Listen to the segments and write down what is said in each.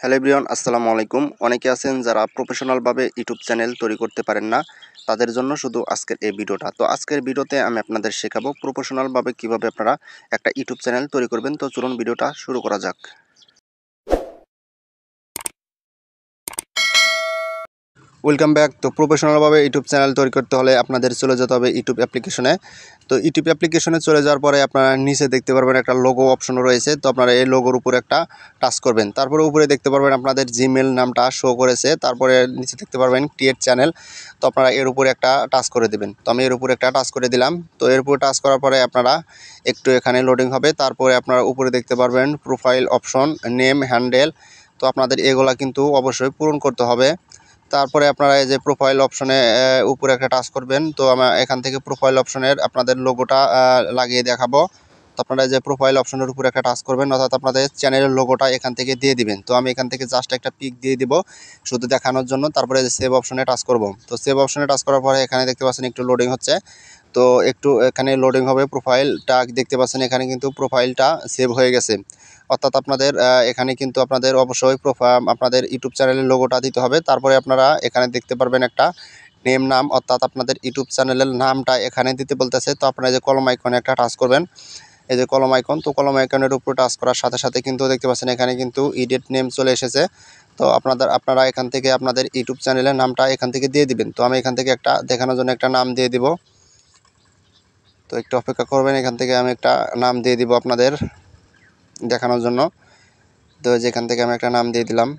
Hello everyone, আসসালামু আলাইকুম। অনেকে আছেন যারা প্রফেশনালভাবে ইউটিউব চ্যানেল তৈরি করতে পারেন না, তাদের জন্য শুধু আজকের এই ভিডিওটা। তো আজকের ভিডিওতে আমি আপনাদের শেখাবো প্রফেশনালভাবে কিভাবে আপনারা একটা ইউটিউব চ্যানেল তৈরি করবেন। তো চলুন ভিডিওটা শুরু করা যাক। Welcome back. তো প্রফেশনালভাবে ইউটিউব চ্যানেল তৈরি করতে হলে আপনাদের চলে যেতে হবে ইউটিউব অ্যাপ্লিকেশনে। তো ইউটিউব অ্যাপ্লিকেশনে চলে যাওয়ার পরে আপনারা নিচে দেখতে পারবেন একটা লোগো অপশন রয়েছে। তো আপনারা এই লোগোর উপর একটা টাচ করবেন। তারপরে উপরে দেখতে পারবেন আপনাদের জিমেল নামটা শো করেছে। তারপরে নিচে দেখতে পারবেন ক্রিয়েট চ্যানেল। তো আপনারা এর উপরে একটা টাচ করে দেবেন। তো আমি এর উপরে একটা টাচ করে দিলাম। তো এর উপরে টাচ করার পরে আপনারা একটু এখানে লোডিং হবে। তারপরে আপনারা উপরে দেখতে পারবেন প্রোফাইল অপশন, নেম, হ্যান্ডেল। তো আপনাদের এগুলা কিন্তু অবশ্যই পূরণ করতে হবে। তারপরে আপনারা এই যে প্রোফাইল অপশনে উপরে একটা টাচ করবেন। তো আমরা এখান থেকে প্রোফাইল অপশনের আপনাদের লোগোটা লাগিয়ে দেখাবো। তো আপনারা যে প্রোফাইল অপশনের উপরে একটা টাচ করবেন, অর্থাৎ আপনাদের চ্যানেলের লোগোটা এখান থেকে দিয়ে দিবেন। তো আমি এখান থেকে জাস্ট একটা পিক দিয়ে দিব শুধু দেখানোর জন্য। তারপরে যে সেভ অপশনে টাচ করব। তো সেভ অপশনে টাচ করার পরে এখানে দেখতে পাচ্ছেন একটু লোডিং হচ্ছে। তো একটু এখানে লোডিং হবে। প্রোফাইলটা দেখতে পাচ্ছেন এখানে কিন্তু প্রোফাইলটা সেভ হয়ে গেছে। অর্থাৎ আপনাদের এখানে কিন্তু আপনাদের অবশ্যই আপনাদের ইউটিউব চ্যানেলের লোগোটা দিতে হবে। তারপরে আপনারা এখানে দেখতে পারবেন একটা নেম নাম, অর্থাৎ আপনাদের ইউটিউব চ্যানেলের নামটা এখানে দিতে বলতেছে। তো আপনারা যে কলম আইকনে একটা টাচ করবেন, এই যে কলম আইকন। তো কলম আইকনের উপর টাচ করার সাথে সাথে কিন্তু দেখতে পাচ্ছেন এখানে কিন্তু এডিট নেম চলে এসেছে। তো আপনারা এখান থেকে আপনাদের ইউটিউব চ্যানেলের নামটা এখান থেকে দিয়ে দিবেন। তো আমি এখান থেকে একটা দেখানোর জন্য একটা নাম দিয়ে দিব। তো একটু অপেক্ষা করবেন, এখান থেকে আমি একটা নাম দিয়ে দিব আপনাদের দেখানোর জন্য। তো যেখান থেকে আমি একটা নাম দিয়ে দিলাম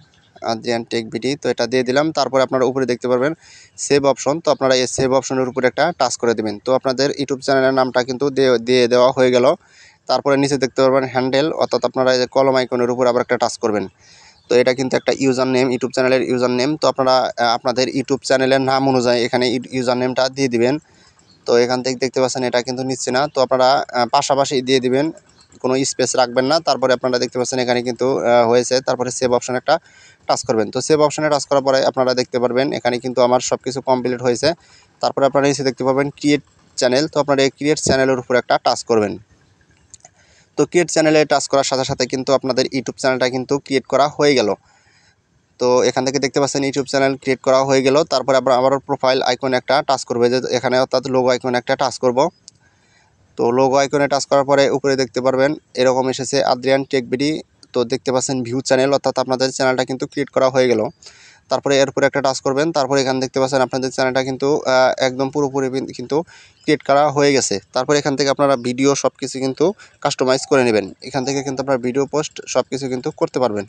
আদ্রিয়ান টেক বিডি। তো এটা দিয়ে দিলাম। তারপরে আপনারা উপরে দেখতে পারবেন সেভ অপশন। তো আপনারা এই সেভ অপশনের উপরে একটা টাচ করে দেবেন। তো আপনাদের ইউটিউব চ্যানেলের নামটা কিন্তু দিয়ে দেওয়া হয়ে গেল। তারপরে নিচে দেখতে পারবেন হ্যান্ডেল, অর্থাৎ আপনারা এই যে কলম আইকনের উপর আবার একটা টাচ করবেন। তো এটা কিন্তু একটা ইউজার নেম, ইউটিউব চ্যানেলের ইউজার নেম। তো আপনারা আপনাদের ইউটিউব চ্যানেলের নাম অনুযায়ী এখানে ইউজার নেমটা দিয়ে দিবেন। তো এখান থেকে দেখতে পাচ্ছেন এটা কিন্তু নিচ্ছে না। তো আপনারা পাশাপাশি দিয়ে দিবেন, কোনো স্পেস রাখবেন না। তারপরে আপনারা দেখতে পাচ্ছেন এখানে কিন্তু হয়েছে। তারপরে সেভ অপশন একটা টাচ করবেন। তো সেভ অপশনে টাচ করার পরে আপনারা দেখতে পারবেন এখানে কিন্তু আমার সব কিছু কমপ্লিট হয়েছে। তারপরে আপনারা এসে দেখতে পাবেন ক্রিয়েট চ্যানেল। তো আপনারা এই ক্রিয়েট চ্যানেলের উপর একটা টাচ করবেন। তো ক্রিয়েট চ্যানেলে টাচ করার সাথে সাথে কিন্তু আপনাদের ইউটিউব চ্যানেলটা কিন্তু ক্রিয়েট করা হয়ে গেল। তো এখান থেকে দেখতে পাচ্ছেন ইউটিউব চ্যানেল ক্রিয়েট করা হয়ে গেল। তারপরে আবার প্রোফাইল আইকনে একটা টাচ করবে, যে এখানে অর্থাৎ লোগো আইকনে একটা টাচ করব। তো লোগো আইকনে টাচ করার পরে উপরে দেখতে পারবেন এরকম এসেছে আদ্রিয়ান টেক বিডি। তো দেখতে পাচ্ছেন ভিউ চ্যানেল, অর্থাৎ আপনাদের চ্যানেলটা কিন্তু ক্রিয়েট করা হয়ে গেল। তারপরে এরপরে একটা টাচ করবেন। তারপরে এখানে দেখতে পাচ্ছেন আপনাদের চ্যানেলটা কিন্তু একদম পুরোপুরি কিন্তু ক্রিয়েট করা হয়ে গেছে। তারপরে এখান থেকে আপনারা ভিডিও সব কিছু কিন্তু কাস্টমাইজ করে নেবেন। এখান থেকে কিন্তু আপনারা ভিডিও পোস্ট সব কিছু কিন্তু করতে পারবেন।